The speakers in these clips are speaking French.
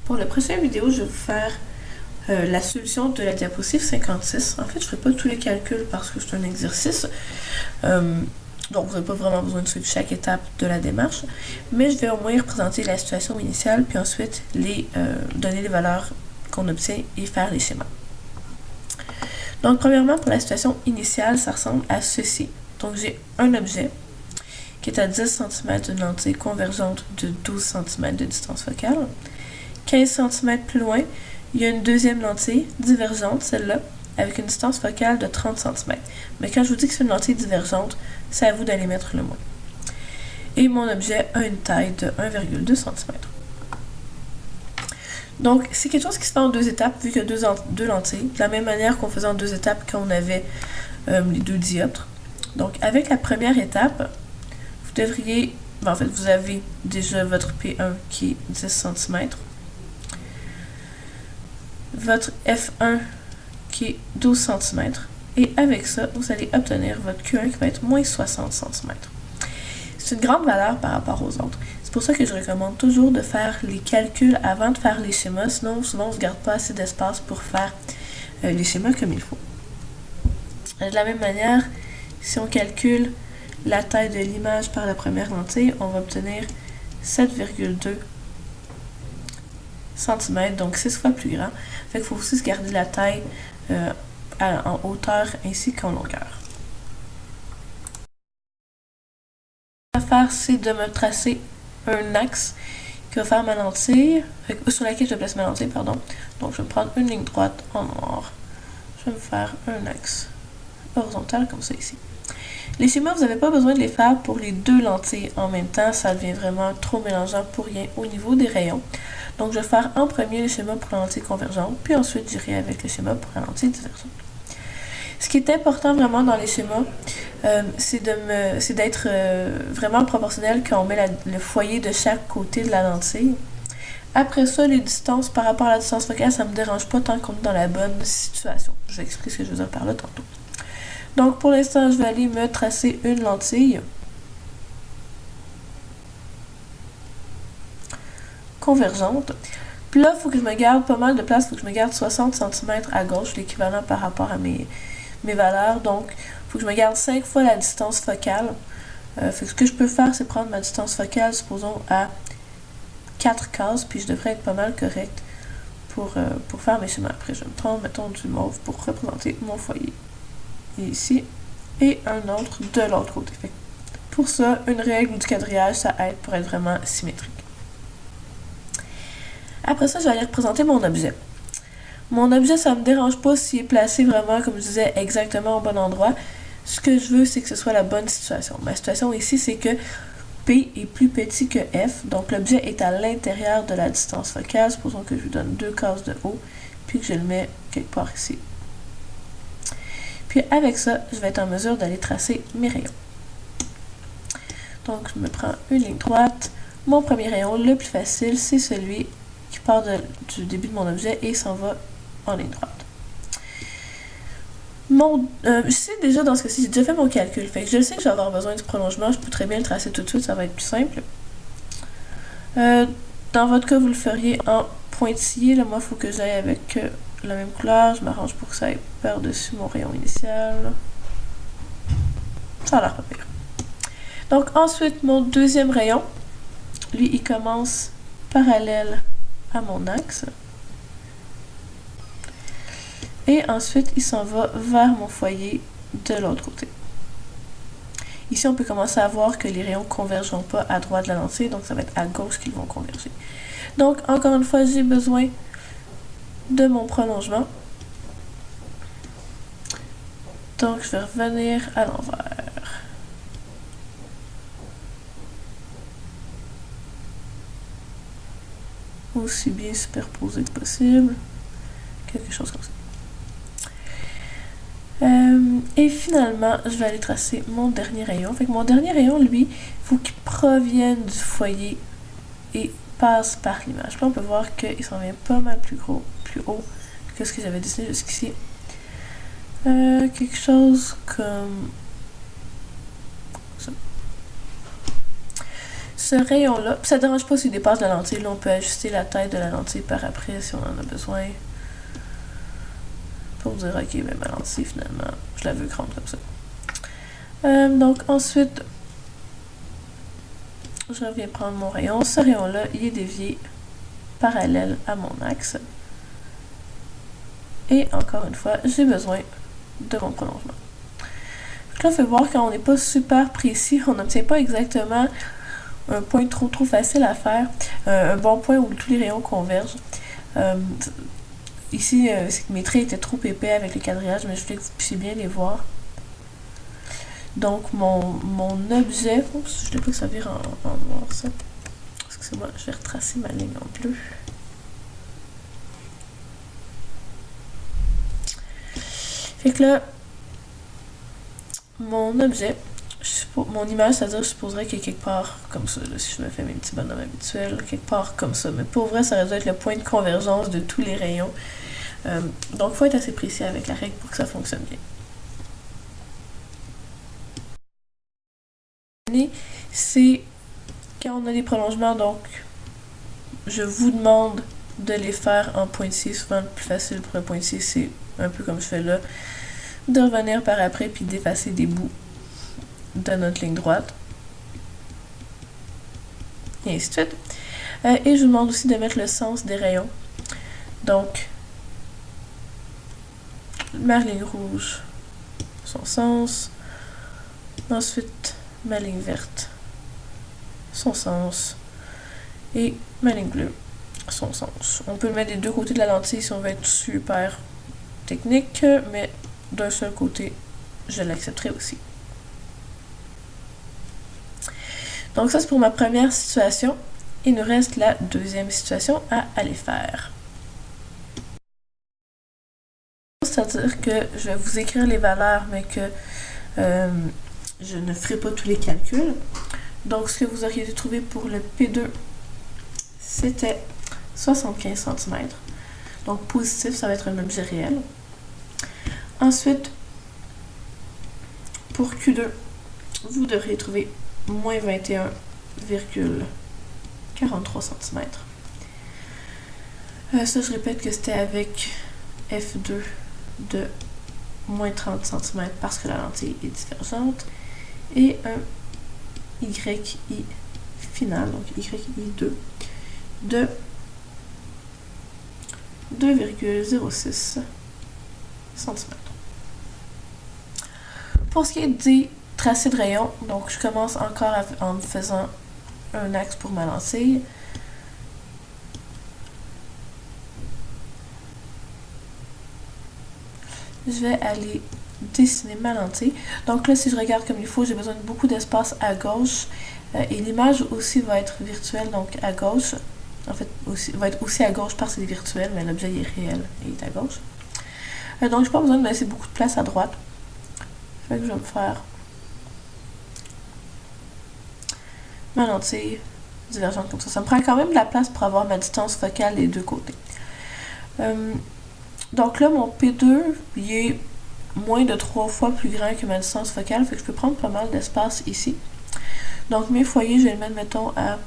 Pour la prochaine vidéo, je vais vous faire la solution de la diapositive 56. En fait, je ne ferai pas tous les calculs parce que c'est un exercice. Donc, vous n'avez pas vraiment besoin de suivre chaque étape de la démarche. Mais je vais au moins représenter la situation initiale, puis ensuite donner les valeurs qu'on obtient et faire les schémas. Donc, premièrement, pour la situation initiale, ça ressemble à ceci. Donc, j'ai un objet qui est à 10 cm d'une lentille convergente de 12 cm de distance focale. 15 cm plus loin, il y a une deuxième lentille divergente, celle-là, avec une distance focale de 30 cm. Mais quand je vous dis que c'est une lentille divergente, c'est à vous d'aller mettre le moins. Et mon objet a une taille de 1,2 cm. Donc, c'est quelque chose qui se fait en deux étapes, vu qu'il y a deux lentilles, de la même manière qu'on faisait en deux étapes quand on avait les deux dioptres. Donc, avec la première étape, vous devriez... en fait, vous avez déjà votre P1 qui est 10 cm, votre F1 qui est 12 cm, et avec ça, vous allez obtenir votre Q1 qui va être moins 60 cm. C'est une grande valeur par rapport aux autres. C'est pour ça que je recommande toujours de faire les calculs avant de faire les schémas, sinon souvent on ne se garde pas assez d'espace pour faire les schémas comme il faut. De la même manière, si on calcule la taille de l'image par la première lentille, on va obtenir 7,2 cm, donc 6 fois plus grand. Fait qu'il faut aussi se garder la taille en hauteur ainsi qu'en longueur. Ce que je vais faire, c'est de me tracer un axe qui va faire ma lentille, sur laquelle je vais placer ma lentille, pardon. Donc je vais prendre une ligne droite en noir. Je vais me faire un axe horizontal comme ça ici. Les schémas, vous n'avez pas besoin de les faire pour les deux lentilles en même temps, ça devient vraiment trop mélangeant pour rien au niveau des rayons. Donc je vais faire en premier le schéma pour la lentille convergente, puis ensuite j'irai avec le schéma pour la lentille divergente. Ce qui est important vraiment dans les schémas, c'est d'être vraiment proportionnel quand on met le foyer de chaque côté de la lentille. Après ça, les distances par rapport à la distance focale, ça ne me dérange pas tant qu'on est dans la bonne situation. Je vais expliquer ce que je veux dire par là tantôt. Donc pour l'instant, je vais aller me tracer une lentille convergente. Puis là, il faut que je me garde pas mal de place, il faut que je me garde 60 cm à gauche, l'équivalent par rapport à mes valeurs. Donc, il faut que je me garde 5 fois la distance focale. Fait que ce que je peux faire, c'est prendre ma distance focale, supposons, à 4 cases, puis je devrais être pas mal correct pour faire mes schémas. Après, je vais me prendre, mettons, du mauve pour représenter mon foyer. Ici, et un autre de l'autre côté. Fait que pour ça, une règle du quadrillage, ça aide pour être vraiment symétrique. Après ça, je vais aller représenter mon objet. Mon objet, ça ne me dérange pas s'il est placé vraiment, comme je disais, exactement au bon endroit. Ce que je veux, c'est que ce soit la bonne situation. Ma situation ici, c'est que P est plus petit que F, donc l'objet est à l'intérieur de la distance focale. Supposons que je lui donne 2 cases de haut, puis que je le mets quelque part ici. Puis avec ça, je vais être en mesure d'aller tracer mes rayons. Donc, je me prends une ligne droite. Mon premier rayon, le plus facile, c'est celui qui part du début de mon objet et s'en va en ligne droite. Je sais déjà dans ce cas-ci, j'ai déjà fait mon calcul. Fait que je sais que je vais avoir besoin du prolongement. Je peux très bien le tracer tout de suite, ça va être plus simple. Dans votre cas, vous le feriez en pointillé. Là, moi, il faut que j'aille avec la même couleur. Je m'arrange pour que ça aille par-dessus mon rayon initial. Ça a l'air pas pire. Donc, ensuite, mon deuxième rayon, lui, il commence parallèle à mon axe. Et ensuite, il s'en va vers mon foyer de l'autre côté. Ici, on peut commencer à voir que les rayons ne convergeront pas à droite de la lentille, donc ça va être à gauche qu'ils vont converger. Donc, encore une fois, j'ai besoin de mon prolongement. Donc, je vais revenir à l'envers. Aussi bien superposé que possible. Quelque chose comme ça. Et finalement, je vais aller tracer mon dernier rayon. Fait que mon dernier rayon, lui, il faut qu'il provienne du foyer et passe par l'image. Là, on peut voir qu'il s'en vient pas mal plus haut que ce que j'avais dessiné jusqu'ici. Quelque chose comme ça. Ce rayon-là, ça ne dérange pas s'il dépasse la lentille. Là, on peut ajuster la taille de la lentille par après si on en a besoin. Pour dire, ok, mais ma lentille, finalement, je la veux grande comme ça. Donc, ensuite, je reviens prendre mon rayon. Ce rayon-là, il est dévié parallèle à mon axe. Et encore une fois, j'ai besoin de mon prolongement. Donc là, on fait voir qu'on n'est pas super précis, on n'obtient pas exactement un point trop facile à faire, un bon point où tous les rayons convergent. Ici, c'est que mes traits étaient trop épais avec le quadrillage, mais je voulais que vous puissiez bien les voir. Donc, mon objet, je ne voulais pas que ça vire en noir, ça. Excusez-moi, je vais retracer ma ligne en bleu. Fait que là, mon objet, mon image, c'est-à-dire je supposerais qu'il est quelque part comme ça, là, si je me fais mes petits bonhommes habituels, quelque part comme ça. Mais pour vrai, ça aurait dû être le point de convergence de tous les rayons. Donc, il faut être assez précis avec la règle pour que ça fonctionne bien. C'est quand on a des prolongements, donc je vous demande de les faire en pointillé. Souvent, le plus facile pour un pointillé, c'est un peu comme je fais là, de revenir par après puis d'effacer des bouts de notre ligne droite. Et ainsi de suite. Et je vous demande aussi de mettre le sens des rayons. Donc, ma ligne rouge, son sens. Ensuite, ma ligne verte, son sens. Et ma ligne bleue, son sens. On peut le mettre des deux côtés de la lentille si on veut être super technique, mais d'un seul côté, je l'accepterai aussi. Donc ça, c'est pour ma première situation. Il nous reste la deuxième situation à aller faire. C'est-à-dire que je vais vous écrire les valeurs, mais que je ne ferai pas tous les calculs. Donc, ce que vous auriez dû trouver pour le P2, c'était 75 cm. Donc, positif, ça va être un objet réel. Ensuite, pour Q2, vous devriez trouver moins 21,43 cm. Ça, je répète que c'était avec F2 de moins 30 cm parce que la lentille est divergente. Et un YI final, donc YI2 de 2,06 cm. Pour ce qui est des tracés de rayons, donc je commence encore en faisant un axe pour ma lentille. Je vais aller dessiner ma lentille. Donc là, si je regarde comme il faut, j'ai besoin de beaucoup d'espace à gauche. Et l'image aussi va être virtuelle, donc à gauche. En fait, va être aussi à gauche parce qu'il est virtuel, mais l'objet est réel et est à gauche. Donc, je n'ai pas besoin de me laisser beaucoup de place à droite. Fait que je vais me faire ma lentille divergente comme ça. Ça me prend quand même de la place pour avoir ma distance focale des deux côtés. Donc là, mon P2, il est moins de 3 fois plus grand que ma distance focale, fait que je peux prendre pas mal d'espace ici. Donc mes foyers, je vais les mettre, mettons, à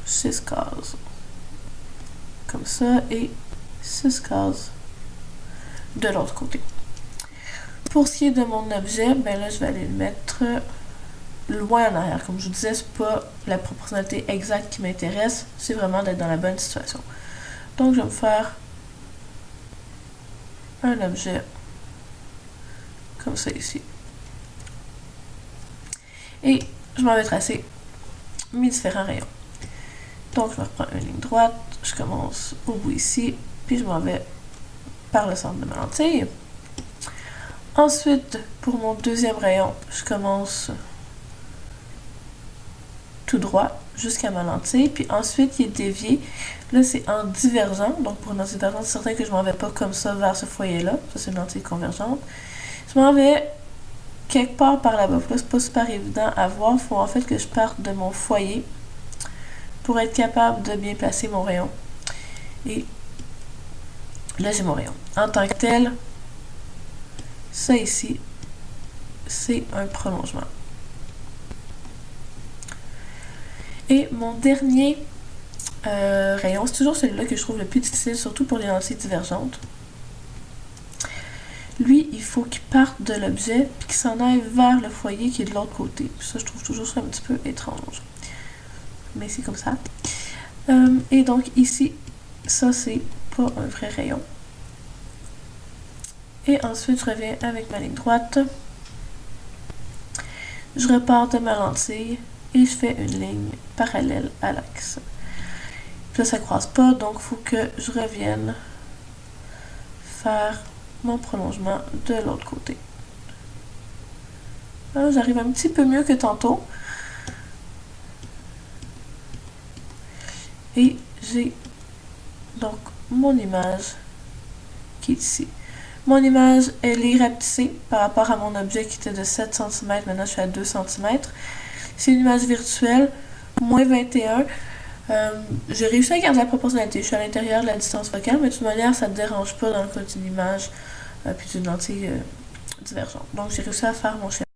6 cases. Comme ça, et 6 cases de l'autre côté. Pour ce qui est de mon objet, ben là, je vais aller le mettre loin en arrière. Comme je vous disais, c'est pas la proportionnalité exacte qui m'intéresse, c'est vraiment d'être dans la bonne situation. Donc, je vais me faire un objet comme ça ici. Et je m'en vais tracer mes différents rayons. Donc, je me reprends une ligne droite, je commence au bout ici, puis je m'en vais par le centre de ma lentille. Ensuite, pour mon deuxième rayon, je commence tout droit jusqu'à ma lentille, puis ensuite il est dévié. Là, c'est en divergent, donc pour une lentille divergente, c'est certain que je m'en vais pas comme ça vers ce foyer-là. Ça, c'est une lentille convergente. Je m'en vais quelque part par là-bas. Là, c'est pas super évident à voir. Il faut en fait que je parte de mon foyer pour être capable de bien placer mon rayon. Et là, j'ai mon rayon. En tant que tel, ça ici, c'est un prolongement. Et mon dernier rayon, c'est toujours celui-là que je trouve le plus difficile, surtout pour les lentilles divergentes. Lui, il faut qu'il parte de l'objet puis qu'il s'en aille vers le foyer qui est de l'autre côté. Ça, je trouve toujours ça un petit peu étrange. Mais c'est comme ça. Et donc ici, ça c'est pas un vrai rayon. Et ensuite, je reviens avec ma ligne droite. Je repars de ma lentille et je fais une ligne parallèle à l'axe. Puis là, ça croise pas, donc il faut que je revienne faire mon prolongement de l'autre côté. Là, j'arrive un petit peu mieux que tantôt. Et j'ai donc mon image qui est ici. Mon image, elle est rapetissée par rapport à mon objet qui était de 7 cm. Maintenant, je suis à 2 cm. C'est une image virtuelle, moins 21. J'ai réussi à garder la proportionnalité. Je suis à l'intérieur de la distance focale, mais de toute manière, ça ne dérange pas dans le cas d'une image puis d'une lentille divergente. Donc, j'ai réussi à faire mon schéma.